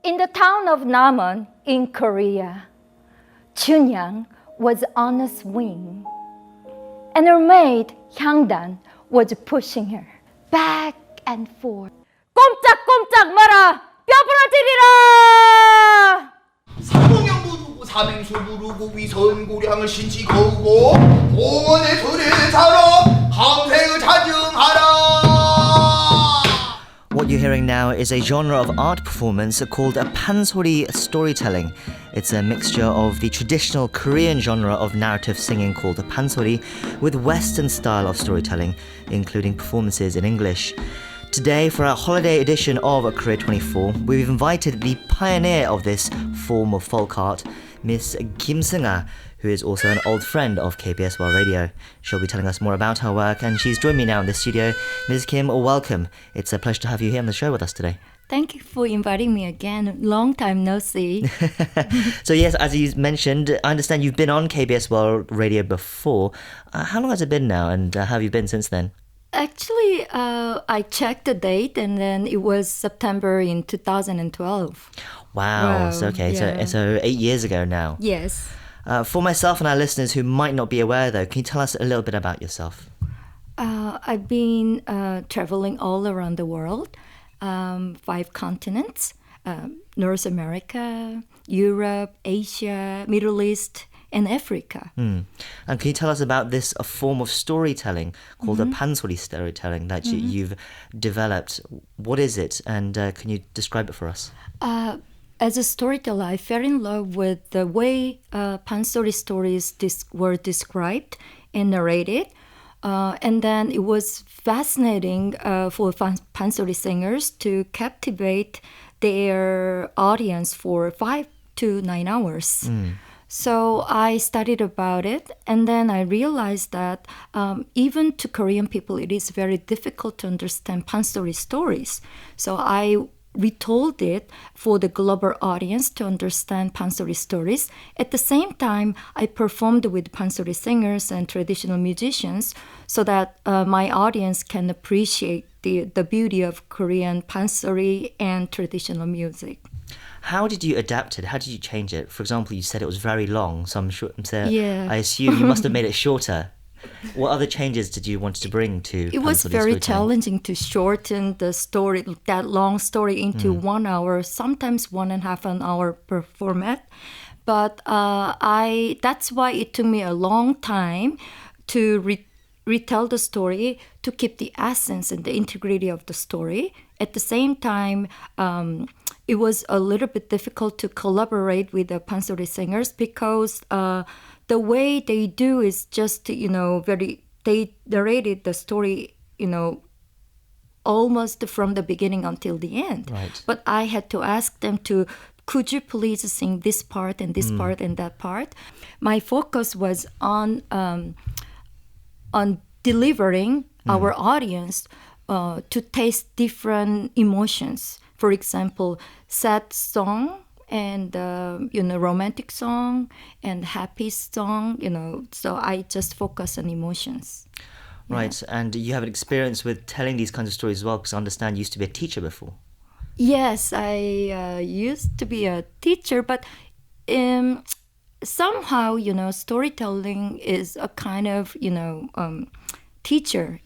In the town of Namon in Korea, Chunyang was on a swing, and her maid Hyangdan was pushing her back and forth. 꼼짝꼼짝 마라! 뼈 부러뜨리라! 사공양 부르고 삼행수 부르고 위선고량을 신치 거우고 공원의 소리를 사러 감회의 자증하라. What you're hearing now is a genre of art performance called a Pansori Storytelling. It's a mixture of the traditional Korean genre of narrative singing called Pansori with Western style of storytelling, including performances in English. Today, for our holiday edition of Korea24, we've invited the pioneer of this form of folk art, Miss Kim Seung-ah, who is also an old friend of KBS World Radio. She'll be telling us more about her work, and she's joined me now in the studio. Ms. Kim, welcome. It's a pleasure to have you here on the show with us today. Thank you for inviting me again. Long time no see. So yes, as you mentioned, I understand you've been on KBS World Radio before. How long has it been now, and how have you been since then? Actually, I checked the date, and then it was September in 2012. Wow. So 8 years ago now. Yes. For myself and our listeners who might not be aware, though, can you tell us a little bit about yourself? I've been traveling all around the world, 5 continents, North America, Europe, Asia, Middle East, and Africa. And can you tell us about this a form of storytelling called a Pansori Storytelling that you've developed? What is it, and can you describe it for us? As a storyteller, I fell in love with the way Pansori stories were described and narrated. And then it was fascinating for Pansori singers to captivate their audience for 5 to 9 hours. So I studied about it, and then I realized that even to Korean people, it is very difficult to understand Pansori stories. So I retold it for the global audience to understand Pansori stories. At the same time, I performed with Pansori singers and traditional musicians so that my audience can appreciate the beauty of Korean Pansori and traditional music. How did you adapt it? How did you change it? For example, you said it was very long, so Yeah. I assume you must have made it shorter. What other changes did you want to bring to It was very challenging to shorten the story, that long story, into 1 hour, sometimes 1.5 an hour per format. But that's why it took me a long time to retell the story, to keep the essence and the integrity of the story. At the same time, it was a little bit difficult to collaborate with the Pansori singers because the way they do is just, they narrated the story, almost from the beginning until the end. Right. But I had to ask them could you please sing this part and this part and that part? My focus was on delivering our audience to taste different emotions. For example, sad song and romantic song and happy song. So I just focus on emotions. Right, and you have an experience with telling these kinds of stories as well, because I understand you used to be a teacher before. Yes, I used to be a teacher, but somehow, storytelling is a kind of, teacher,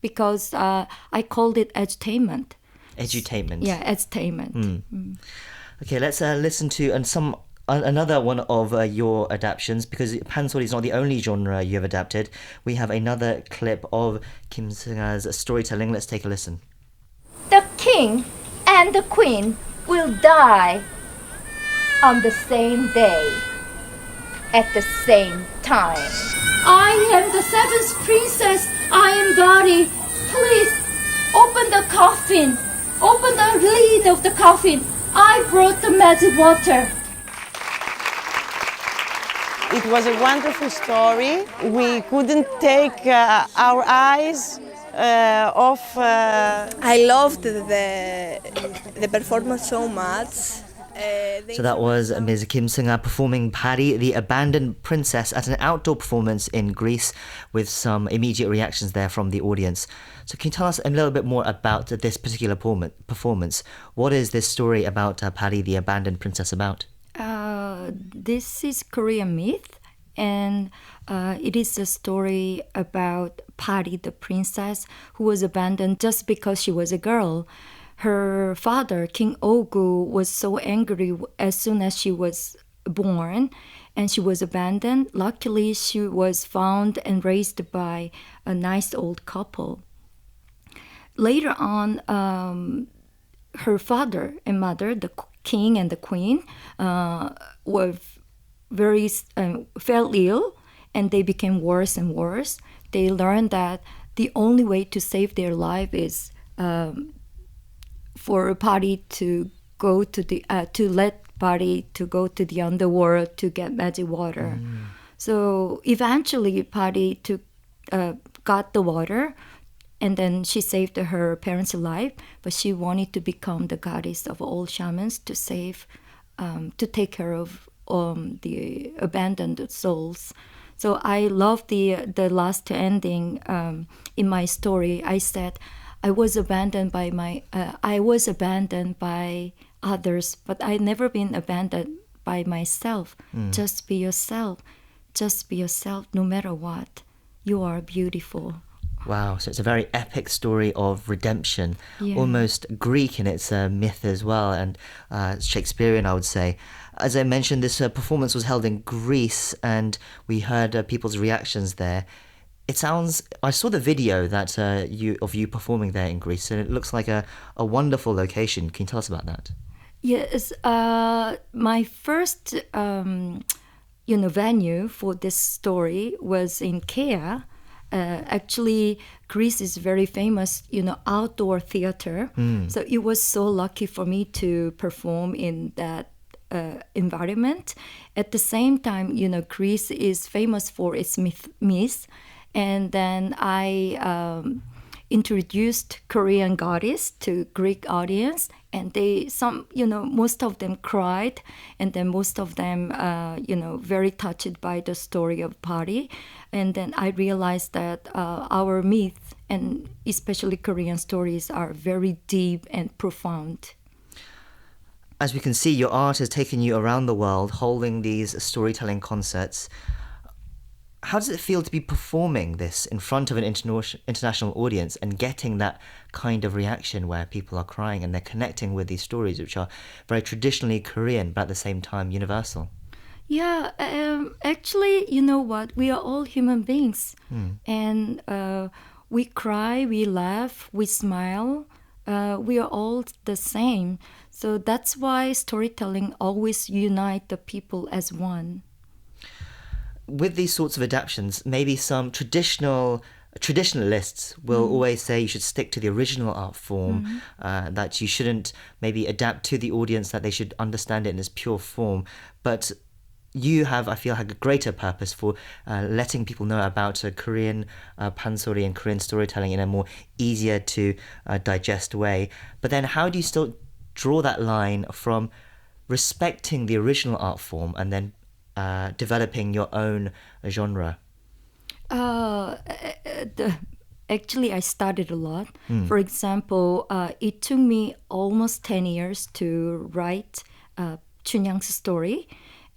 because I called it edutainment. Edutainment. Yeah, edutainment. Okay, let's listen to another one of your adaptations, because Pansori is not the only genre you have adapted. We have another clip of Kim Seung-ah's storytelling. Let's take a listen. The king and the queen will die on the same day, at the same time. I am the 7th princess. I am body. Please open the coffin. Open the lid of the coffin. I brought the magic water. It was a wonderful story. We couldn't take our eyes off. I loved the performance so much. So that was Ms. Kim Seung-ah performing Paddy, the Abandoned Princess, at an outdoor performance in Greece with some immediate reactions there from the audience. So can you tell us a little bit more about this particular performance? What is this story about Paddy, the Abandoned Princess about? This is Korean myth, and it is a story about Paddy, the princess, who was abandoned just because she was a girl. Her father, King Ogu, was so angry as soon as she was born, and she was abandoned. Luckily, she was found and raised by a nice old couple. Later on, her father and mother, the king and the queen, were very fell ill, and they became worse and worse. They learned that the only way to save their life is for a party to go to the to let party to go to the underworld to get magic water. So eventually, party got the water, and then she saved her parents' life. But she wanted to become the goddess of all shamans to save, to take care of the abandoned souls. So I love the last ending in my story. I said, I was abandoned by others, but I never been abandoned by myself. Just be yourself. Just be yourself, no matter what. You are beautiful. Wow, so it's a very epic story of redemption, Yeah. almost Greek in its myth as well, and Shakespearean, I would say. As I mentioned, this performance was held in Greece, and we heard people's reactions there. It sounds. I saw the video that you performing there in Greece, and it looks like a wonderful location. Can you tell us about that? Yes, my first venue for this story was in Kea. Actually, Greece is very famous, outdoor theater. So it was so lucky for me to perform in that environment. At the same time, Greece is famous for its myths. And then I introduced Korean goddess to Greek audience, and most of them cried, and then most of them, very touched by the story of Paddy. And then I realized that our myth, and especially Korean stories, are very deep and profound. As we can see, your art has taken you around the world, holding these storytelling concerts. How does it feel to be performing this in front of an international audience and getting that kind of reaction where people are crying and they're connecting with these stories, which are very traditionally Korean, but at the same time universal? Yeah, actually, you know what? We are all human beings. And we cry, we laugh, we smile. We are all the same. So that's why storytelling always unites the people as one. With these sorts of adaptations, maybe some traditionalists will always say you should stick to the original art form, that you shouldn't maybe adapt to the audience, that they should understand it in its pure form. But you have, I feel, had a greater purpose for letting people know about Korean pansori and Korean storytelling in a more easier to digest way. But then how do you still draw that line from respecting the original art form and then developing your own genre? Actually, I studied a lot. For example, it took me almost 10 years to write Chunyang's story.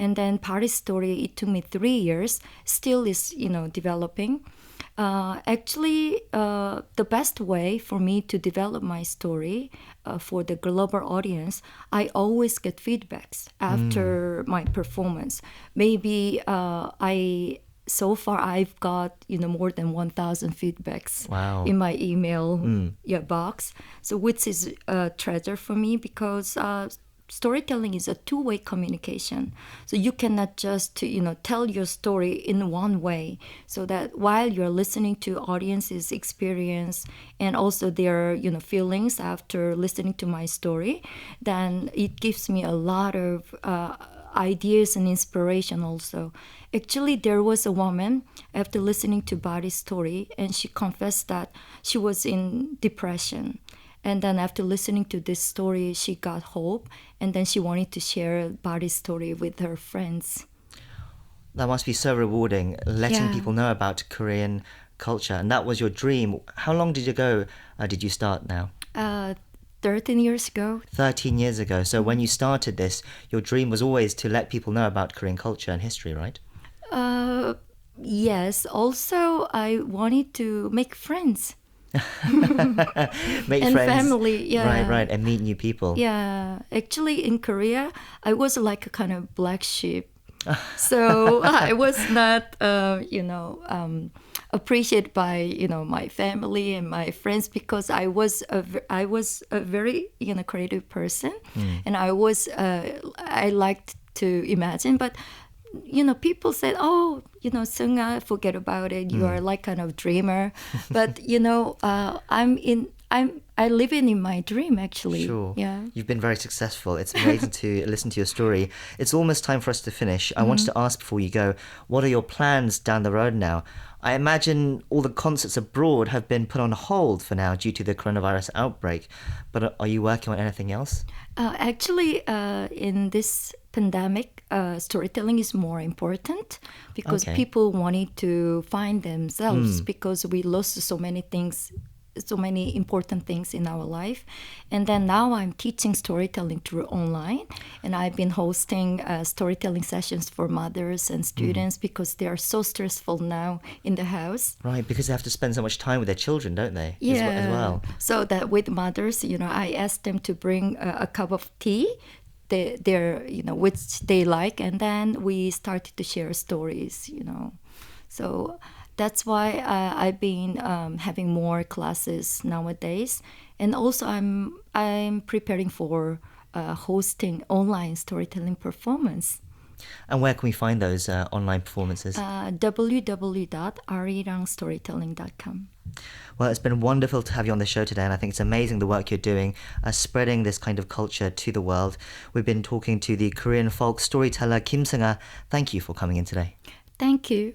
And then Paris story, it took me 3 years. Still is, developing. Actually, the best way for me to develop my story for the global audience, I always get feedbacks after my performance. Maybe so far I've got more than 1,000 feedbacks. Wow. In my email box. So which is a treasure for me, because storytelling is a two-way communication. So you cannot just tell your story in one way, so that while you're listening to audience's experience and also their feelings after listening to my story, then it gives me a lot of ideas and inspiration also. Actually, there was a woman after listening to Bari's story, and she confessed that she was in depression. And then after listening to this story, she got hope, and then she wanted to share Bari's story with her friends. That must be so rewarding, letting Yeah. people know about Korean culture. And that was your dream. How long did you start now? 13 years ago. 13 years ago. So when you started this, your dream was always to let people know about Korean culture and history, right? Yes. Also, I wanted to make friends. Make And friends. family, yeah. Right, and meet new people. Yeah. Actually, in Korea, I was like a kind of black sheep. So I was not, appreciated by my family and my friends because I was a very creative person, and I liked to imagine, but people said, oh, Seung-ah, forget about it. You are like kind of dreamer, but I live in my dream actually. Sure. Yeah. You've been very successful. It's amazing to listen to your story. It's almost time for us to finish. I wanted to ask before you go, what are your plans down the road now? I imagine all the concerts abroad have been put on hold for now due to the coronavirus outbreak. But are you working on anything else? Actually, in this pandemic, storytelling is more important because Okay. people wanted to find themselves because we lost so many things, so many important things in our life. And then now I'm teaching storytelling through online, and I've been hosting storytelling sessions for mothers and students because they are so stressful now in the house. Right, because they have to spend so much time with their children, don't they? As well. So that with mothers, I asked them to bring a cup of tea, which they like, and then we started to share stories. So that's why I've been having more classes nowadays, and also I'm preparing for hosting online storytelling performance. And where can we find those online performances? www.arirangstorytelling.com. Well, it's been wonderful to have you on the show today, and I think it's amazing the work you're doing, spreading this kind of culture to the world. We've been talking to the Korean folk storyteller Kim Seung-ah. Thank you for coming in today. Thank you.